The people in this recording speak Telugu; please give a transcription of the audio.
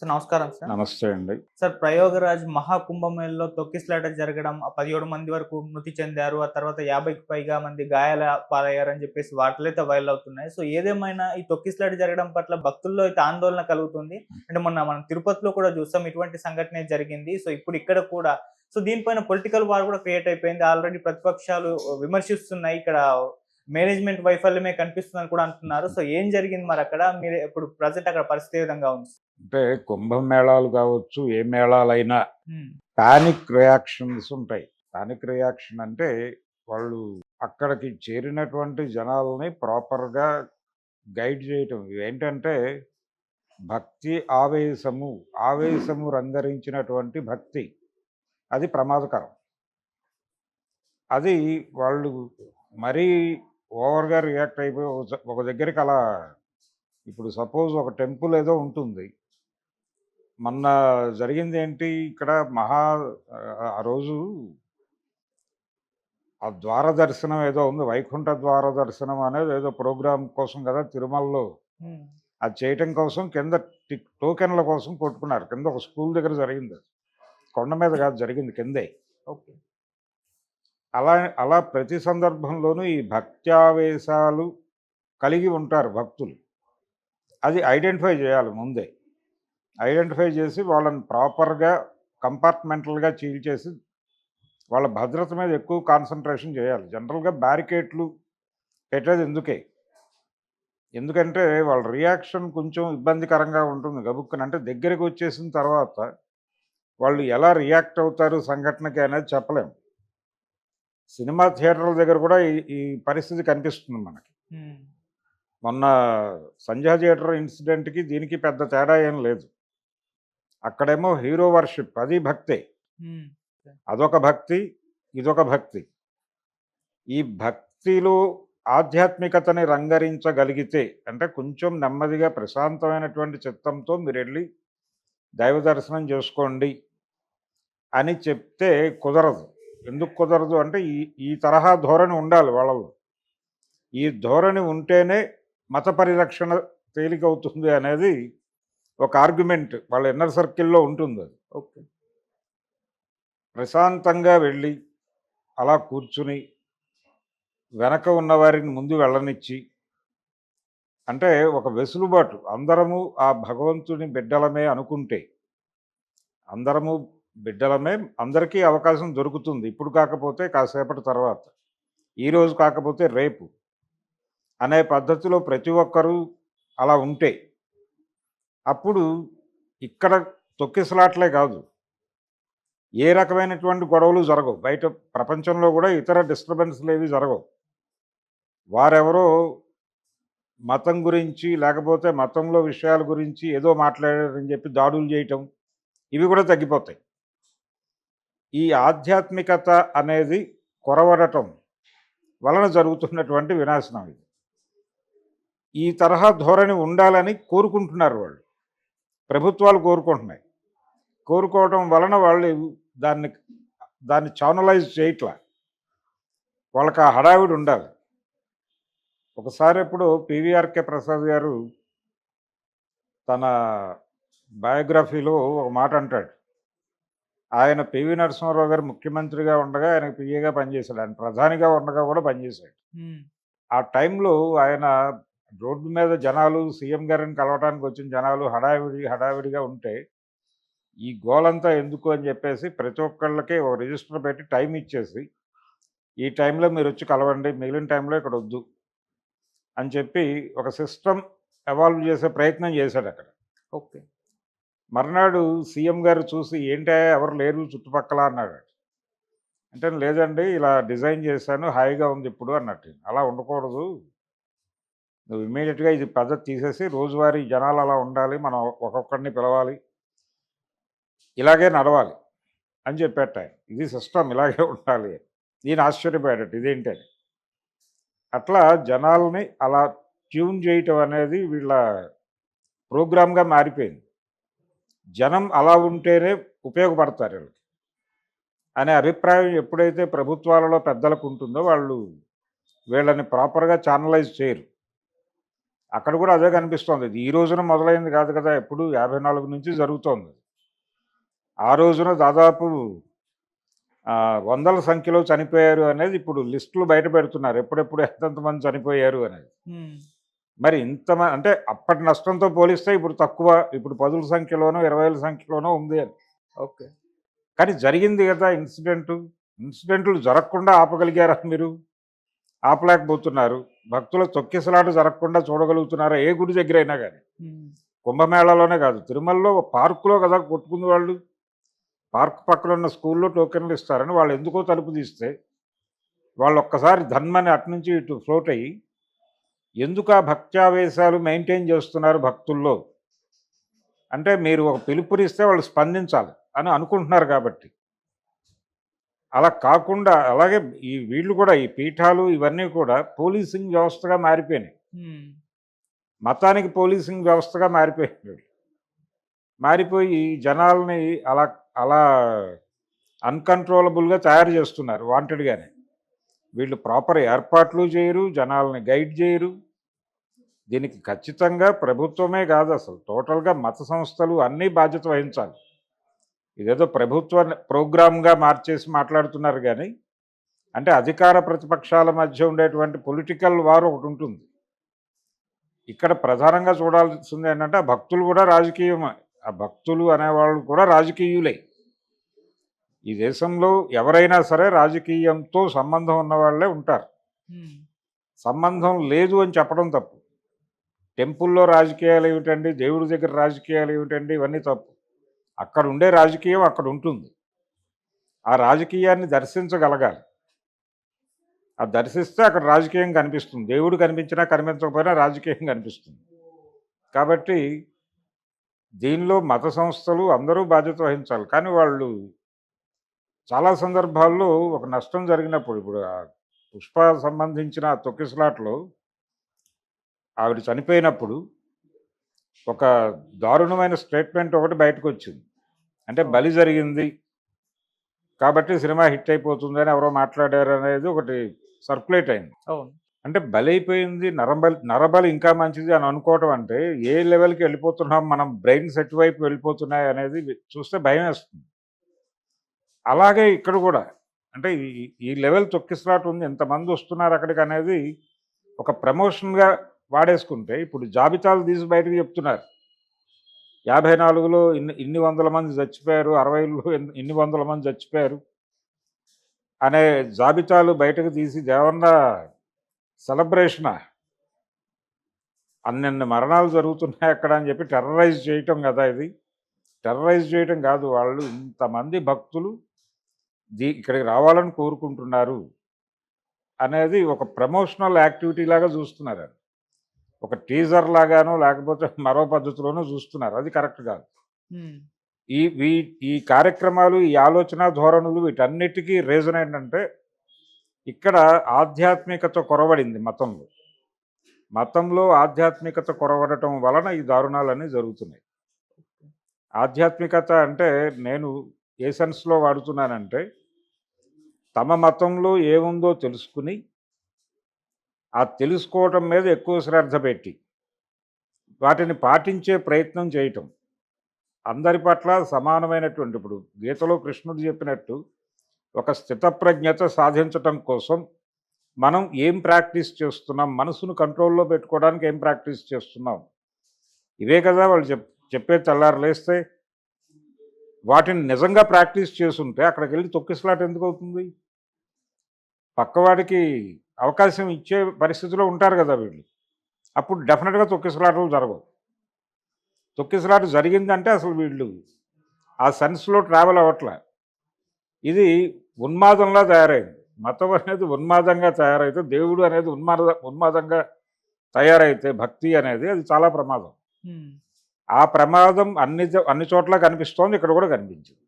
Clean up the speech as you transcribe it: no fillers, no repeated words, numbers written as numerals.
సార్ నమస్కారం సార్. నమస్తే అండి. సార్ ప్రయోగరాజ్ మహాకుంభమేళలో తొక్కిసలాట జరగడం, ఆ 17 మంది వరకు మృతి చెందారు. ఆ తర్వాత 50కి పైగా మంది గాయాల పాలయ్యారని చెప్పేసి వార్తలైతే వైరల్ అవుతున్నాయి. సో ఏదేమైనా ఈ తొక్కిసలాట జరగడం పట్ల భక్తుల్లో అయితే ఆందోళన కలుగుతుంది. అంటే మొన్న మనం తిరుపతిలో కూడా చూసాం ఇటువంటి సంఘటనే జరిగింది. సో ఇప్పుడు ఇక్కడ కూడా దీనిపైన పొలిటికల్ వార్ కూడా క్రియేట్ అయిపోయింది. ఆల్రెడీ ప్రతిపక్షాలు విమర్శిస్తున్నాయి. ఇక్కడ మేనేజ్‌మెంట్ వైఫల్యమే కనిపిస్తుందని కూడా అంటున్నారు. సో ఏం జరిగింది మరక్కడ? మీరు ఇప్పుడు ప్రెజెంట్ అక్కడ పరిస్థితి ఏ విధంగా ఉంది? అంటే కుంభమేళాలు కావచ్చు, ఏ మేళాలైనా హ్మ్. పానిక్ రియాక్షన్స్ ఉంటాయి. పానిక్ రియాక్షన్ అంటే వాళ్ళు అక్కడికి చేరినటువంటి జనాల్ని ప్రాపర్‌గా గైడ్ చేయటం. ఇవేంటంటే భక్తి ఆవేశము రంగరించినటువంటి భక్తి. అది ప్రమాదకరం. అది వాళ్ళు మరీ ఓవర్‌గా రియాక్ట్ అయిపోయి ఒక దగ్గరికి అలా ఇప్పుడు సపోజ్ ఒక టెంపుల్ ఏదో ఉంటుంది. మొన్న జరిగిందేంటి ఇక్కడ ఆ రోజు ఆ ద్వార దర్శనం ఏదో ఉంది. వైకుంఠ ద్వార దర్శనం అనేది ఏదో ప్రోగ్రామ్ కోసం కదా తిరుమలలో. హ్మ్. అది చేయటం కోసం కింద టోకెన్‌ల కోసం కొట్టుకున్నారు. కింద ఒక స్కూల్ దగ్గర జరిగిందది. కొండ మీద కాదు జరిగింది కిందే. ఓకే. అలా అలా ప్రతి సందర్భంలోనూ ఈ భక్త్యావేశాలు కలిగి ఉంటారు భక్తులు. అది ఐడెంటిఫై చేయాలి ముందే. ఐడెంటిఫై చేసి వాళ్ళని ప్రాపర్‌గా కంపార్ట్మెంటల్‌గా చీల్చేసి వాళ్ళ భద్రత మీద ఎక్కువ కాన్సంట్రేషన్ చేయాలి. జనరల్‌గా బ్యారికేడ్లు పెట్టేది ఎందుకే. ఎందుకంటే వాళ్ళ రియాక్షన్ కొంచెం ఇబ్బందికరంగా ఉంటుంది గబుక్కున. అంటే దగ్గరికి వచ్చేసిన తర్వాత వాళ్ళు ఎలా రియాక్ట్ అవుతారు సంఘటనకి అనేది చెప్పలేం. సినిమా థియేటర్ల దగ్గర కూడా ఈ ఈ పరిస్థితి కనిపిస్తుంది మనకి. హ్మ్. మొన్న సంధ్యా థియేటర్ ఇన్సిడెంట్‌కి దీనికి పెద్ద తేడా ఏం లేదు. అక్కడేమో హీరో వర్షిప్ అది భక్తే. హ్మ్. అదొక భక్తి, ఇదొక భక్తి. ఈ భక్తిలో ఆధ్యాత్మికతని రంగరించగలిగితే అంటే కొంచెం నెమ్మదిగా ప్రశాంతమైనటువంటి చిత్తంతో మీరెళ్ళి దైవ దర్శనం చేసుకోండి అని చెప్తే కుదరదు. ఎందుకు కుదరదు అంటే ఈ ఈ తరహా ధోరణి ఉండాలి వాళ్ళలో. ఈ ధోరణి ఉంటేనే మత పరిరక్షణ తేలికవుతుంది అనేది ఒక ఆర్గ్యుమెంట్ వాళ్ళ ఇన్నర్ సర్కిల్‌లో ఉంటుందది. ఓకే. ప్రశాంతంగా వెళ్ళి అలా కూర్చుని వెనక ఉన్నవారిని ముందు వెళ్ళనిచ్చి అంటే ఒక వెసులుబాటు అందరము ఆ భగవంతుని బిడ్డలమే అనుకుంటే అందరము బిడ్డలమే అందరికీ అవకాశం దొరుకుతుంది. ఇప్పుడు కాకపోతే కాసేపటి తర్వాత. ఈరోజు కాకపోతే రేపు అనే పద్ధతిలో ప్రతి ఒక్కరూ అలా ఉంటే అప్పుడు ఇక్కడ తొక్కిసలాటలే కాదు. ఏ రకమైనటువంటి గొడవలు జరగవు. బయట ప్రపంచంలో కూడా ఇతర డిస్టర్బెన్స్‌లేవి జరగవు. వారెవరో మతం గురించి లేకపోతే మతంలో విషయాల గురించి ఏదో మాట్లాడారని చెప్పి దాడులు చేయటం ఇవి కూడా తగ్గిపోతాయి. ఈ ఆధ్యాత్మికత అనేది కొరవడటం వలన జరుగుతున్నటువంటి వినాశనం ఇది. ఈ తరహా ధోరణి ఉండాలని కోరుకుంటున్నారు వాళ్ళు. ప్రభుత్వాలు కోరుకుంటున్నాయి. కోరుకోవడం వలన వాళ్ళు దాన్ని దాన్ని ఛానలైజ్ చేయట్లా. వాళ్ళకి ఆ హడావిడి ఉండాలి. ఒకసారి ఎప్పుడు పివిఆర్‌కే ప్రసాద్ గారు తన బయోగ్రఫీలో ఒక మాట అంటాడు. ఆయన పివి నరసింహారావు గారు ముఖ్యమంత్రిగా ఉండగా ఆయనకు పిఏగా పనిచేశాడు. ఆయన ప్రధానిగా ఉండగా కూడా పనిచేశాడు. హ్మ్. ఆ టైంలో ఆయన రోడ్డు మీద జనాలు సీఎం గారిని కలవటానికి వచ్చిన జనాలు హడావిడిగా ఉంటే ఈ గోలంతా ఎందుకు అని చెప్పేసి ప్రతి ఒక్కళ్ళకి ఒక రిజిస్టర్ పెట్టి టైం ఇచ్చేసి ఈ టైంలో మీరు వచ్చి కలవండి, మిగిలిన టైంలో ఇక్కడ వద్దు అని చెప్పి ఒక సిస్టమ్ ఎవాల్వ్ చేసే ప్రయత్నం చేశాడు అక్కడ. ఓకే. మర్నాడు సీఎం గారు చూసి ఏంటా ఎవరు లేరు చుట్టుపక్కల అన్నాడు. అంటే లేదండి ఇలా డిజైన్ చేశాను హాయిగా ఉంది ఇప్పుడు అన్నట్టు. అలా ఉండకూడదు, నువ్వు ఇమ్మీడియట్గా ఇది పద్ధతి తీసేసి రోజువారీ జనాలు అలా ఉండాలి, మనం ఒక్కొక్కడిని పిలవాలి, ఇలాగే నడవాలి అని చెప్పేట. ఇది సిస్టమ్ ఇలాగే ఉండాలి. నేను ఆశ్చర్యపోయాడట ఇదేంటని. అట్లా జనాల్ని అలా ట్యూన్ చేయటం అనేది వీళ్ళ ప్రోగ్రామ్‌గా మారిపోయింది. జనం అలా ఉంటేనే ఉపయోగపడతారు వీళ్ళకి అనే అభిప్రాయం ఎప్పుడైతే ప్రభుత్వాలలో పెద్దలకు ఉంటుందో వాళ్ళు వీళ్ళని ప్రాపర్‌గా ఛానలైజ్ చేయరు. అక్కడ కూడా అదే కనిపిస్తోంది. ఇది ఈ రోజున మొదలైంది కాదు కదా! ఎప్పుడు 54 నుంచి జరుగుతోంది. ఆ రోజున దాదాపు వందల సంఖ్యలో చనిపోయారు అనేది ఇప్పుడు లిస్టులు బయట పెడుతున్నారు. ఎప్పుడెప్పుడు ఎంతెంత మంది చనిపోయారు అనేది. హ్మ్. మరి అంటే అప్పటి నష్టంతో పోలిస్తే ఇప్పుడు తక్కువ. ఇప్పుడు 10ల సంఖ్యలోనో, 20ల సంఖ్యలోనో ఉంది అని. ఓకే. కానీ జరిగింది కదా ఇన్సిడెంటు. ఇన్సిడెంట్లు జరగకుండా ఆపగలిగారా మీరు? ఆపలేకపోతున్నారు. భక్తుల తొక్కిసలాట జరగకుండా చూడగలుగుతున్నారా? ఏ గుడి దగ్గరైనా గాని. హ్మ్. కుంభమేళాలోనే కాదు. తిరుమలలో పార్కులో కదా కొట్టుకుంది వాళ్ళు. పార్క్ పక్కన ఉన్న స్కూల్‌లో టోకెన్‌లు ఇస్తారని వాళ్ళు ఎందుకో తలుపు తీస్తే, వాళ్ళొక్కసారి ధన్మని అటునుంచి ఇటు ఫ్లోట్ అయ్యి, ఎందుకు ఆ భక్త్యావేశాలు మెయింటైన్ చేస్తున్నారు భక్తుల్లో? అంటే మీరు ఒక పిలుపునిస్తే వాళ్ళు స్పందించాలి అని అనుకుంటున్నారు కాబట్టి. అలా కాకుండా అలాగే వీళ్ళు కూడా ఈ పీఠాలు ఇవన్నీ కూడా పోలీసింగ్ వ్యవస్థగా మారిపోయినాయి. హ్మ్. మతానికి పోలీసింగ్ వ్యవస్థగా మారిపోయాయి. మారిపోయి జనాల్ని అలా అలా అన్‌కంట్రోలబుల్‌గా తయారు చేస్తున్నారు వాంటెడ్‌గానే. వీళ్ళు ప్రాపర్ ఏర్పాట్లు చేయరు, జనాల్ని గైడ్ చేయరు. దీనికి ఖచ్చితంగా ప్రభుత్వమే కాదు అసలు టోటల్‌గా మత సంస్థలు అన్నీ బాధ్యత వహించాలి. ఇదేదో ప్రభుత్వ ప్రోగ్రామ్‌గా మార్చేసి మాట్లాడుతున్నారు గానీ, అంటే అధికార ప్రతిపక్షాల మధ్య ఉండేటువంటి పొలిటికల్ వార్ ఒకటుంటుంది. ఇక్కడ ప్రధానంగా చూడాల్సింది ఏంటంటే, ఆ భక్తులు కూడా రాజకీయమే. ఆ భక్తులు అనేవాళ్ళు కూడా రాజకీయులే. ఈ దేశంలో ఎవరైనా సరే రాజకీయంతో సంబంధం ఉన్నవాళ్ళే ఉంటారు. హ్మ్. సంబంధం లేదు అని చెప్పడం తప్పు. టెంపుల్‌లో రాజకీయాలు ఏమిటండి, దేవుడి దగ్గర రాజకీయాలు ఏమిటండి, ఇవన్నీ తప్పు. అక్కడ ఉండే రాజకీయం అక్కడ ఉంటుంది. ఆ రాజకీయాన్ని దర్శించగలగాలి. అది దర్శిస్తే అక్కడ రాజకీయం కనిపిస్తుంది. దేవుడు కనిపించినా కనిపించకపోయినా రాజకీయం కనిపిస్తుంది. కాబట్టి దీనిలో మత సంస్థలు అందరూ బాధ్యత వహించాలి. కానీ వాళ్ళు చాలా సందర్భాల్లో ఒక నష్టం జరిగినప్పుడు ఇప్పుడు పుష్ప సంబంధించిన తొక్కిసలాటలో ఆవిడ చనిపోయినప్పుడు ఒక దారుణమైన స్టేట్మెంట్ ఒకటి బయటకొచ్చింది. అంటే బలి జరిగింది కాబట్టి సినిమా హిట్ అయిపోతుందని ఎవరో మాట్లాడారనేది ఒకటి సర్క్యులేట్ అయింది. అవును. అంటే బలైపోయింది నరబలి ఇంకా మంచిది అని అనుకోవటం అంటే ఏ లెవెల్‌కి వెళ్ళిపోతున్నాం మనం బ్రెయిన్స్ ఎటువైపు వెళ్ళిపోతున్నాయి అనేది చూస్తే భయమేస్తుంది. అలాగే ఇక్కడ కూడా అంటే ఈ లెవెల్ తొక్కిసలాట ఉంది. ఎంతమంది వస్తున్నారు అక్కడికనేది ఒక ప్రమోషన్‌గా వాడేసుకుంటే ఇప్పుడు జాబితాలు తీసి బయటకు చెప్తున్నారు. 54లో ఇన్ని వందల మంది చచ్చిపోయారు. 60లో ఇన్ని వందల మంది చచ్చిపోయారు అనే జాబితాలు బయటకు తీసి దేవన్నా సెలబ్రేషనా? అన్నెన్ని మరణాలు జరుగుతున్నాయి అక్కడ అని చెప్పి టెర్రరైజ్ చేయటం కదా ఇది. టెర్రరైజ్ చేయటం కాదు. వాళ్ళు ఇంతమంది భక్తులు ఇక్కడికి రావాలని కోరుకుంటున్నారు అనేది ఒక ప్రమోషనల్ యాక్టివిటీ లాగా చూస్తున్నారు. ఒక టీజర్ లాగానో లేకపోతే మరో పద్ధతిలోనో చూస్తున్నారు. అది కరెక్ట్ కాదు. హ్మ్. ఈ కార్యక్రమాలు, ఈ ఆలోచన ధోరణులు వీటన్నిటికీ రీజన్ ఏంటంటే ఇక్కడ ఆధ్యాత్మికత కొరవడింది మతంలో. మతంలో ఆధ్యాత్మికత కొరవడటం వలన ఈ దారుణాలన్నీ జరుగుతున్నాయి. ఆధ్యాత్మికత అంటే నేను ఏ సెన్స్‌లో వాడుతున్నానంటే, తమ మతంలో ఏముందో తెలుసుకుని, ఆ తెలుసుకోవటం మీద ఎక్కువ శ్రద్ధ పెట్టి, వాటిని పాటించే ప్రయత్నం చేయటం. అందరి పట్ల సమానమైనటువంటి ఇప్పుడు గీతలో కృష్ణుడు చెప్పినట్టు, ఒక స్థితప్రజ్ఞత సాధించటం కోసం మనం ఏం ప్రాక్టీస్ చేస్తున్నాం, మనసును కంట్రోల్‌లో పెట్టుకోవడానికి ఏం ప్రాక్టీస్ చేస్తున్నాం. ఇవే కదా వాళ్ళు చెప్పే తెల్లారి లేస్తే వాటిని నిజంగా ప్రాక్టీస్ చేసుంటే అక్కడికెళ్ళి తొక్కిసలాట ఎందుకవుతుంది? పక్కవాడికి అవకాశం ఇచ్చే పరిస్థితిలో ఉంటారు కదా వీళ్ళు. అప్పుడు డెఫినెట్‌గా తొక్కిసలాటలు జరగవు. తొక్కిసలాట జరిగిందంటే అసలు వీళ్ళు ఆ సెన్స్‌లో ట్రావెల్ అవ్వట్లే. ఇది ఉన్మాదంలా తయారైంది. మతం అనేది ఉన్మాదంగా తయారైతే, దేవుడు అనేది ఉన్మాదంగా తయారైతే భక్తి అనేది అది చాలా ప్రమాదం. హ్మ్. ఆ ప్రమాదం అన్ని చోట్ల కనిపిస్తోంది. ఇక్కడ కూడా కనిపించింది.